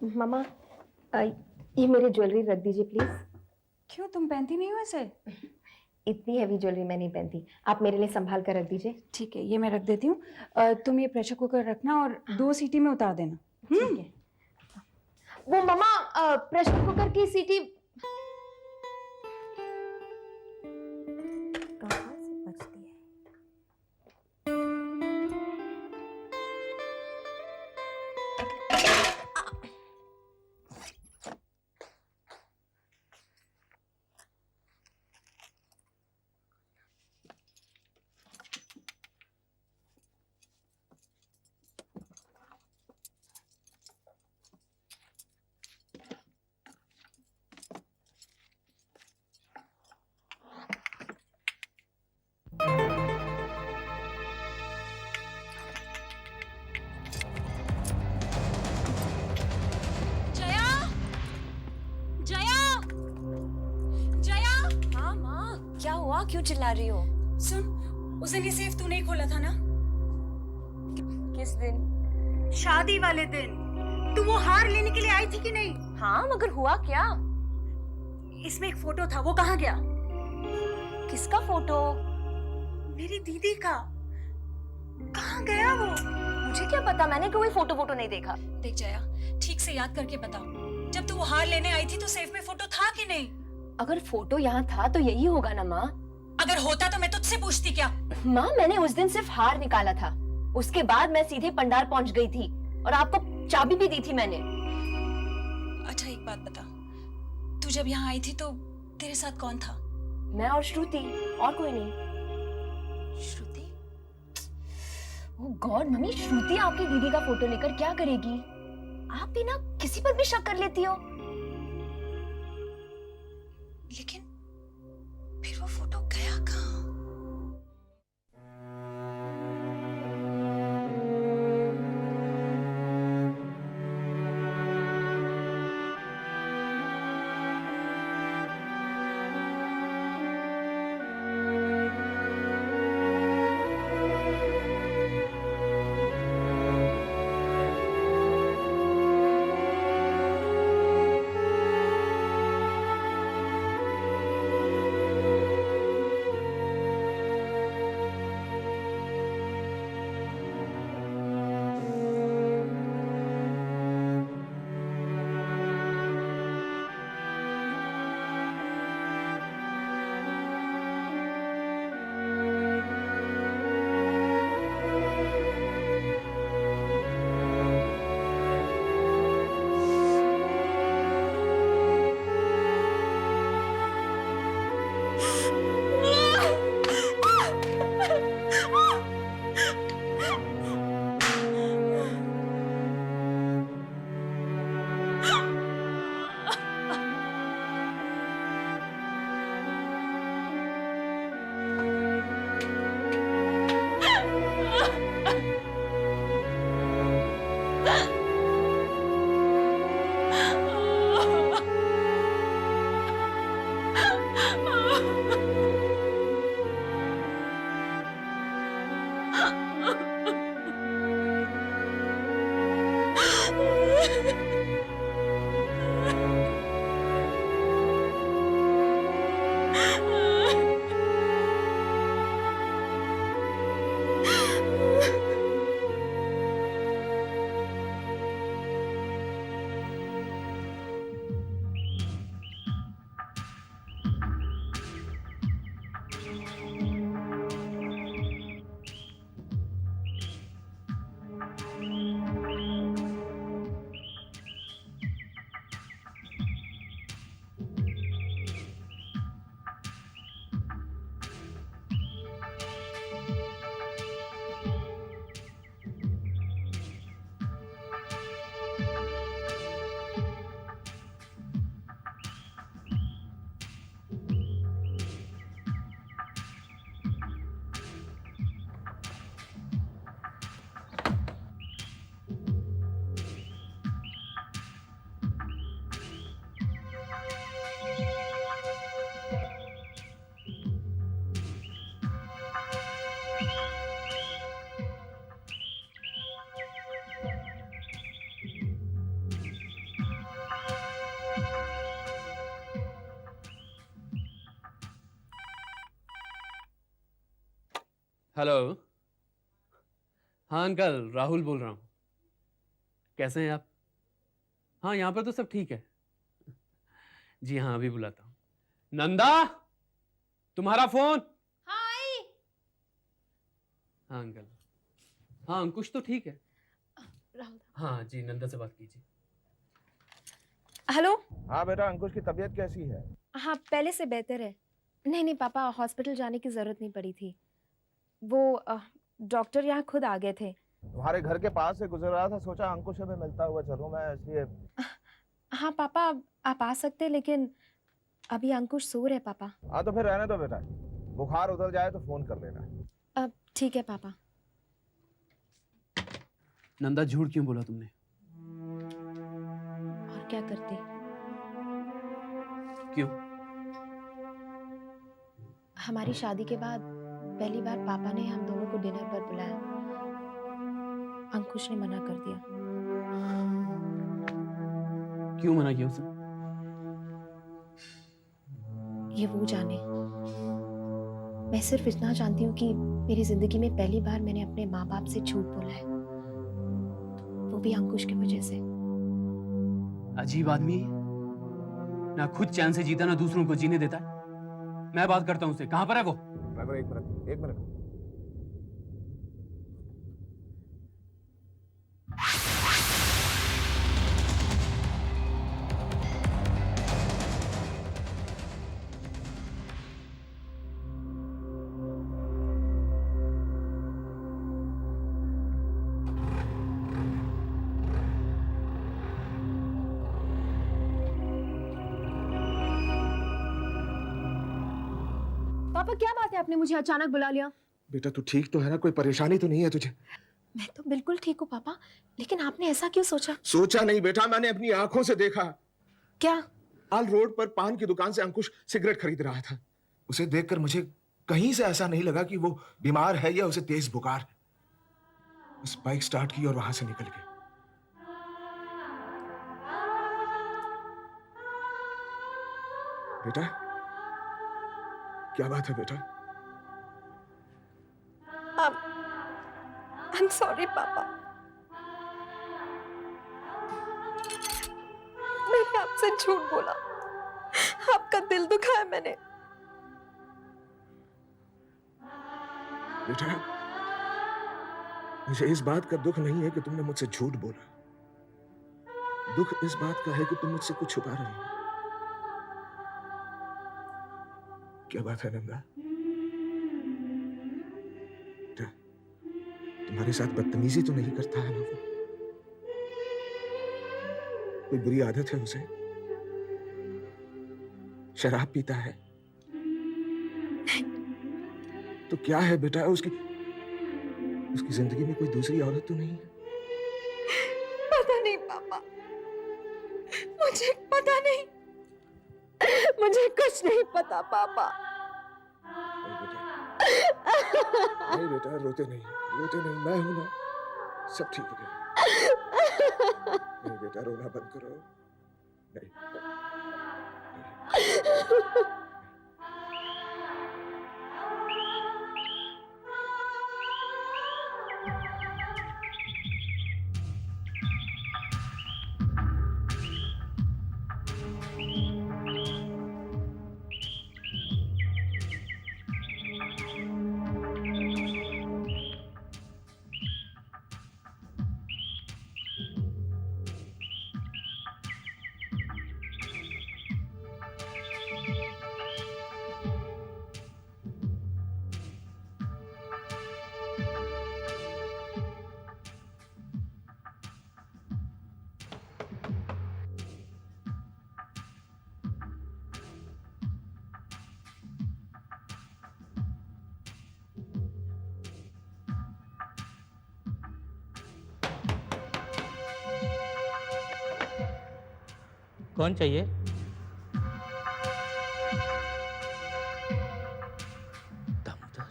मामा, अ, ये मेरी ज्वेलरी रख दीजिए प्लीज। क्यों, तुम पहनती नहीं हो ऐसे? इतनी हैवी ज्वेलरी मैं नहीं पहनती, आप मेरे लिए संभाल कर रख दीजिए। ठीक है, ये मैं रख देती हूँ। तुम ये प्रेशर कुकर रखना और 2 सीटी में उतार देना। ठीक है। वो मामा, प्रेशर कुकर की सीटी कहाँ से बजती है? जया, जया, जया। हाँ माँ, क्या हुआ? क्यों चिल्ला रही हो? सुन, उस दिन ये सेफ तूने ही खोला था ना? किस दिन? शादी वाले दिन। तू वो हार लेने के लिए आई थी कि नहीं? हाँ, मगर हुआ क्या? इसमें एक फोटो था, वो कहाँ गया? किसका फोटो? मेरी दीदी का। कहाँ गया वो? मुझे क्या पता, मैंने कोई फोटो वोटो नहीं देखा। देख जया, ठीक से याद करके बता, जब तू वो हार लेने आई थी तो सेफ में फोटो था कि नहीं? अगर फोटो यहाँ था तो यही होगा ना माँ। अगर होता तो मैं तुझसे पूछती क्या? माँ, मैंने उस दिन सिर्फ हार निकाला था, उसके बाद मैं सीधे पंडाल पहुँच गई थी और आपको चाबी भी दी थी मैंने। अच्छा एक बात बता, तू जब यहाँ आई थी तो तेरे साथ कौन था? मैं और श्रुति, और कोई नहीं। श्रुति? ओह गॉड मम्मी, श्रुति आपकी दीदी का फोटो लेकर क्या करेगी? आप भी ना किसी पर भी शक कर लेती हो। लेकिन फिर वो फोटो गया कहाँ? हेलो। हाँ अंकल, राहुल बोल रहा हूँ। कैसे हैं आप? हाँ, यहाँ पर तो सब ठीक है। जी हाँ, अभी बुलाता हूँ। नंदा, तुम्हारा फोन। हाय। हाँ अंकल। हाँ, अंकुश तो ठीक है। राहुल। हाँ जी, नंदा से बात कीजिए। हेलो। हाँ बेटा, अंकुश की तबीयत कैसी है? हाँ, पहले से बेहतर है। नहीं नहीं पापा, हॉस्पिटल जाने की जरूरत नहीं पड़ी थी। वो डॉक्टर यहाँ खुद आ गए थे। तुम्हारे घर के पास से गुजर रहा था, सोचा अंकुश से भी मिलता हुआ चलूं मैं, इसलिए। हाँ पापा, आप आ सकते हैं, लेकिन अभी अंकुश सो रहे पापा। हाँ तो फिर रहने दो बेटा, बुखार उतर जाए तो फोन कर लेना। अब ठीक है पापा। नंदा, झूठ क्यों बोला तुमने? और क्या करती। क्यों? हमारी शादी के बाद पहली बार पापा ने हम दोनों को डिनर पर बुलाया। अंकुश ने मना कर दिया। क्यों मना किया उसे? ये वो जाने। मैं सिर्फ इतना जानती हूँ कि मेरी जिंदगी में पहली बार मैंने अपने माँ बाप से झूठ बोला है, वो भी अंकुश की वजह से। अजीब आदमी है। ना खुद चैन से जीता, ना दूसरों को जीने देता है। मैं बात करता हूँ उससे। कहाँ पर है वो? ड्राइवर, एक मिनट, एक मिनट। पापा क्या बात है, आपने मुझे अचानक बुला लिया? बेटा तू ठीक तो है ना? कोई परेशानी तो नहीं है तुझे? मैं तो बिल्कुल ठीक हूँ पापा, लेकिन आपने ऐसा क्यों सोचा? सोचा नहीं बेटा, मैंने अपनी आंखों से देखा। क्या? लाल रोड पर पान की दुकान से अंकुश सिगरेट खरीद रहा था। उसे देखकर मुझे कहीं से ऐसा नहीं लगा कि वो बीमार है या उसे तेज बुखार है। बस बाइक स्टार्ट की और वहां से निकल गया। बेटा क्या बात है बेटा? I'm sorry पापा, मैंने आपसे झूठ बोला, आपका दिल दुखाया मैंने। बेटा मुझे इस बात का दुख नहीं है कि तुमने मुझसे झूठ बोला, दुख इस बात का है कि तुम मुझसे कुछ छुपा रही हो। क्या बात है नंदा? बेटा तुम्हारे साथ बदतमीजी तो नहीं करता है ना वो? कोई बुरी आदत है उसे? शराब पीता है? तो क्या है बेटा, उसकी जिंदगी में कोई दूसरी औरत तो नहीं है? पता नहीं पापा, मुझे पता नहीं, मुझे कुछ नहीं पता पापा। नहीं बेटा, रोते नहीं, रोते नहीं, मैं हूं ना, सब ठीक हो जाएगा। नहीं बेटा, रोना बंद करो। नहीं, नहीं। कौन चाहिए? दामोदर।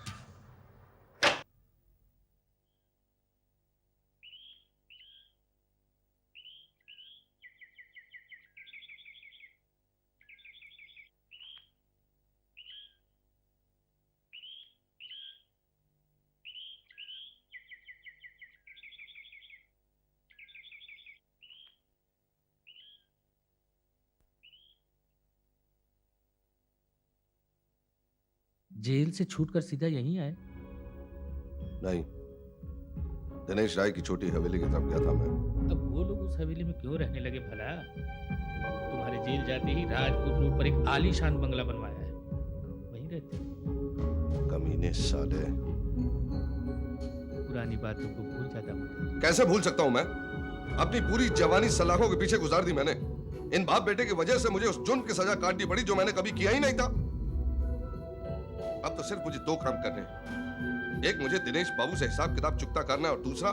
जेल से छूटकर सीधा यहीं आए? नहीं, दिनेश राय की छोटी हवेली की तरफ गया था मैं। अब वो लोग उस हवेली में क्यों रहने लगे भला? तुम्हारे जेल जाते ही राजपूत रोड पर एक आलीशान बंगला बनवाया है, वहीं रहते हैं। कमीने साले। पुरानी बातों को भूल जाता हूँ। कैसे भूल सकता हूं मैं? अपनी पूरी जवानी सलाखों के पीछे गुजार दी मैंने। इन बाप बेटे की वजह से मुझे उस जुर्म की सजा काटनी पड़ी जो मैंने कभी किया ही नहीं था। अब तो सिर्फ मुझे दो काम करने हैं। एक, मुझे दिनेश बाबू से हिसाब किताब चुकता करना है, और दूसरा,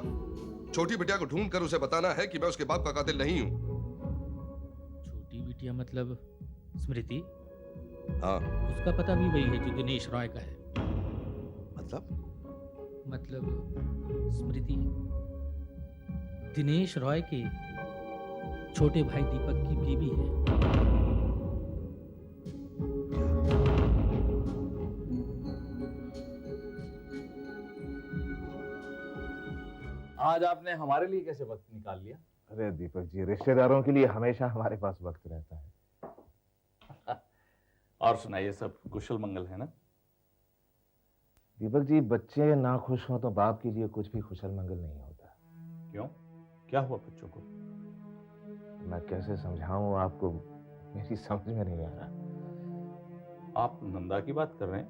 छोटी बिटिया को ढूंढ कर उसे बताना है कि मैं उसके बाप का कातिल नहीं हूं। छोटी बिटिया मतलब स्मृति? हाँ। उसका पता भी वही है जो दिनेश रॉय का है। मतलब स्मृति दिनेश रॉय के छोटे भाई दीपक की बीवी है। आज आपने हमारे लिए कैसे वक्त निकाल लिया? अरे दीपक जी, रिश्तेदारों के लिए हमेशा हमारे पास वक्त रहता है। और सुनाइए, सब कुशल मंगल है ना? दीपक जी, बच्चे ना खुश हों तो बाप के लिए कुछ भी कुशल मंगल नहीं होता। क्यों? क्या हुआ बच्चों को? मैं कैसे समझाऊं आपको, मेरी समझ में नहीं आ रहा। आप नंदा की बात कर रहे हैं?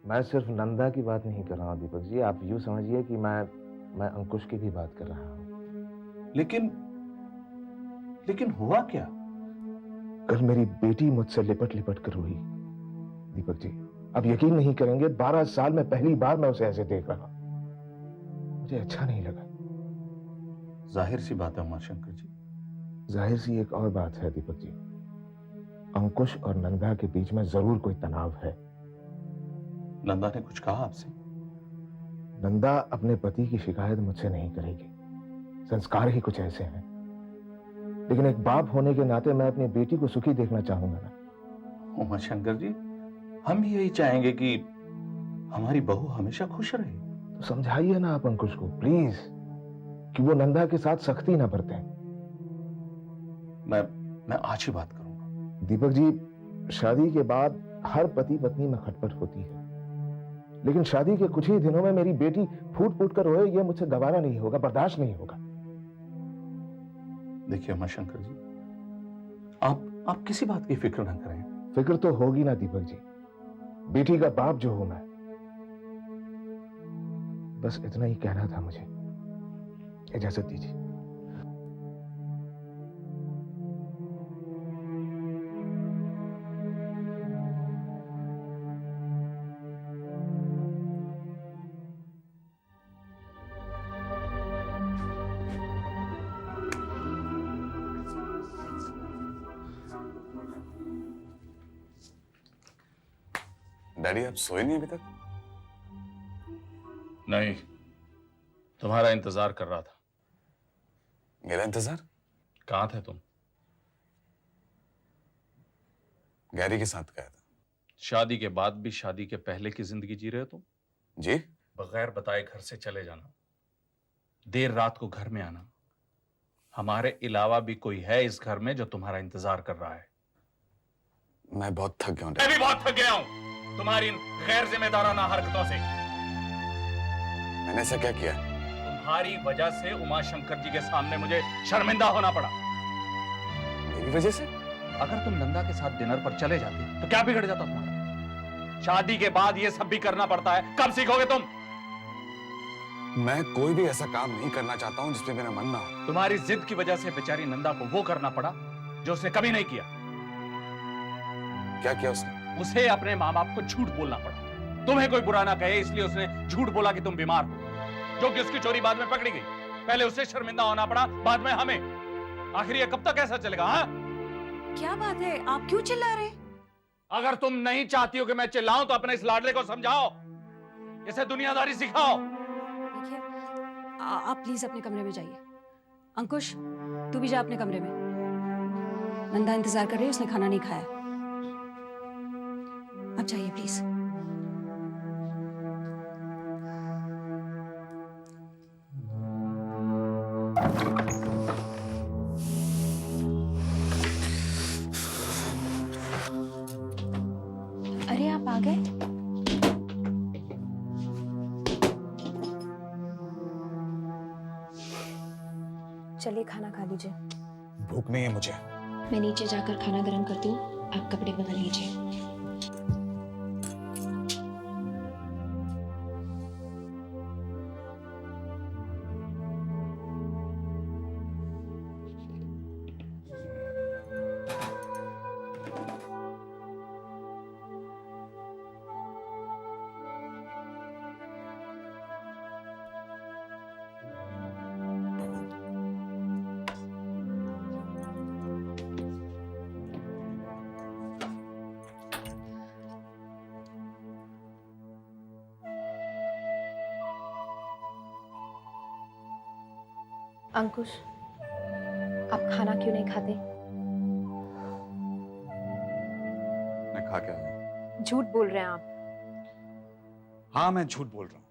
मैं सिर्फ नंदा की बात नहीं कर रहा हूँ दीपक जी, आप यूं समझिए कि मैं अंकुश की भी बात कर रहा हूँ। लेकिन हुआ क्या? कल मेरी बेटी मुझसे लिपट लिपट कर रोई। दीपक जी, अब यकीन नहीं करेंगे, 12 साल में पहली बार मैं उसे ऐसे देख रहा हूं। मुझे अच्छा नहीं लगा। जाहिर सी बात है उमाशंकर जी। जाहिर सी एक और बात है दीपक जी, अंकुश और नंदा के बीच में जरूर कोई तनाव है। नंदा ने कुछ कहा आपसे? नंदा अपने पति की शिकायत मुझसे नहीं करेगी, संस्कार ही कुछ ऐसे हैं। लेकिन एक बाप होने के नाते मैं अपनी बेटी को सुखी देखना चाहूंगा ना। उमाशंकर जी, हम भी यही चाहेंगे कि हमारी बहू हमेशा खुश रहे। तो समझाइए ना आप अंकुश को प्लीज, कि वो नंदा के साथ सख्ती ना बरतें। मैं आज ही बात करूंगा। दीपक जी, शादी के बाद हर पति पत्नी में खटपट होती है, लेकिन शादी के कुछ ही दिनों में मेरी बेटी फूट फूट कर रोए, ये मुझसे गवारा नहीं होगा, बर्दाश्त नहीं होगा। देखिए उमाशंकर जी, आप किसी बात की फिक्र ना करें। फिक्र तो होगी ना दीपक जी, बेटी का बाप जो हूं मैं। बस इतना ही कहना था मुझे, इजाजत दीजिए। डैडी, आप सोए नहीं अभी तक? नहीं, तुम्हारा इंतजार कर रहा था। मेरा इंतजार? कहां थे तुम? गैरी के साथ गया था। शादी के बाद भी शादी के पहले की जिंदगी जी रहे हो तुम? जी? बगैर बताए घर से चले जाना, देर रात को घर में आना। हमारे अलावा भी कोई है इस घर में जो तुम्हारा इंतजार कर रहा है? मैं बहुत थक गया हूं। मैं भी बहुत थक गया हूं तुम्हारी इन गैर जिम्मेदाराना हरकतों से। मैंने ऐसा क्या किया? तुम्हारी वजह से उमाशंकर जी के सामने मुझे शर्मिंदा होना पड़ा। मेरी वजह से? अगर तुम नंदा के साथ डिनर पर चले जाते तो क्या बिगड़ जाता तुम्हारा? शादी के बाद ये सब भी करना पड़ता है, कब सीखोगे तुम? मैं कोई भी ऐसा काम नहीं करना चाहता हूं जिसमें मेरा मन ना हो। तुम्हारी जिद की वजह से बेचारी नंदा को वो करना पड़ा जो उसने कभी नहीं किया। क्या किया उसने? उसे अपने माँ बाप को झूठ बोलना पड़ा। तुम्हें कोई बुरा ना कहे इसलिए उसने झूठ बोला कि तुम बीमार हो, जो कि उसकी चोरी बाद में पकड़ी गई। पहले उसे शर्मिंदा होना पड़ा, बाद में हमें। आखिर ये कब तक ऐसा चलेगा? हाँ? क्या बात है, आप क्यों चिल्ला रहे? अगर तुम नहीं चाहती हो कि मैं चिल्लाऊं तो अपने इस लाडले को समझाओ, इसे दुनियादारी सिखाओ। देखिए, आप प्लीज अपने कमरे में जाइए। अंकुश, तू भी जा अपने कमरे में। नंदा इंतजार कर रही है, उसने खाना नहीं खाया। अब जाइए प्लीज। अरे आप आ गए? चलिए खाना खा लीजिए। भूख नहीं है मुझे। मैं नीचे जाकर खाना गर्म करती हूँ, आप कपड़े बदल लीजिए। अंकुश, आप खाना क्यों नहीं खाते? मैं खा क्या लूं? झूठ बोल रहे हैं आप। हाँ, मैं झूठ बोल रहा हूं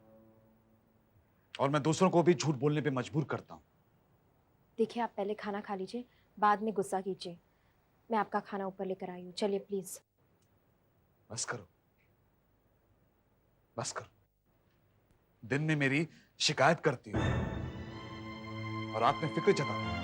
और मैं दूसरों को भी झूठ बोलने पे मजबूर करता हूं। देखिए, आप पहले खाना खा लीजिए, बाद में गुस्सा कीजिए। मैं आपका खाना ऊपर लेकर आई हूँ, चलिए प्लीज। बस करो, बस करो। दिन में मेरी शिकायत करती हो और रात में फिक्र जताती हो।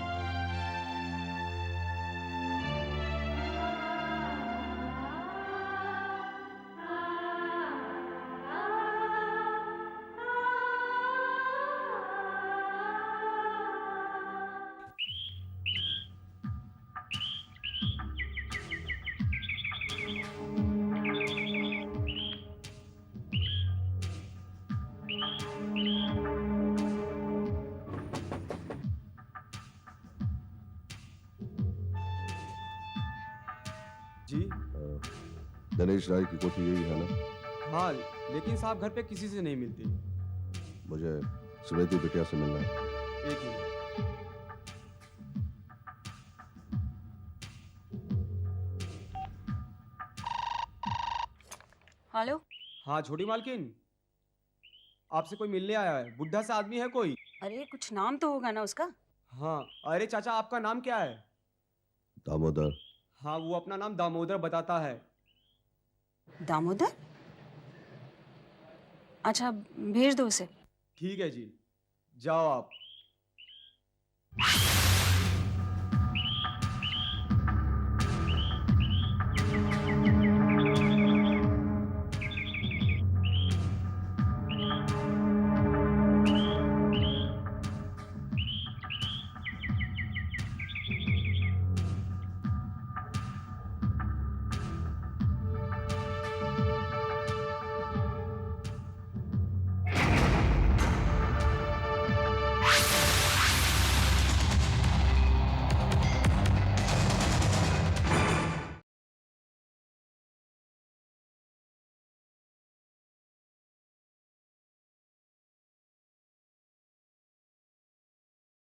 जी दिनेश राय की कोठी यही है ना? हाँ, लेकिन साहब घर पे किसी से नहीं मिलती। मुझे सुनीति बिटिया से मिलना है। एक मिनट। हेलो। हाँ छोटी मालकिन, आपसे कोई मिलने आया है। बुढ़ा सा आदमी है कोई? अरे कुछ नाम तो होगा ना उसका। हाँ। अरे चाचा, आपका नाम क्या है? दामोदर। हाँ, वो अपना नाम दामोदर बताता है। दामोदर? अच्छा, भेज दो उसे। ठीक है जी, जाओ आप।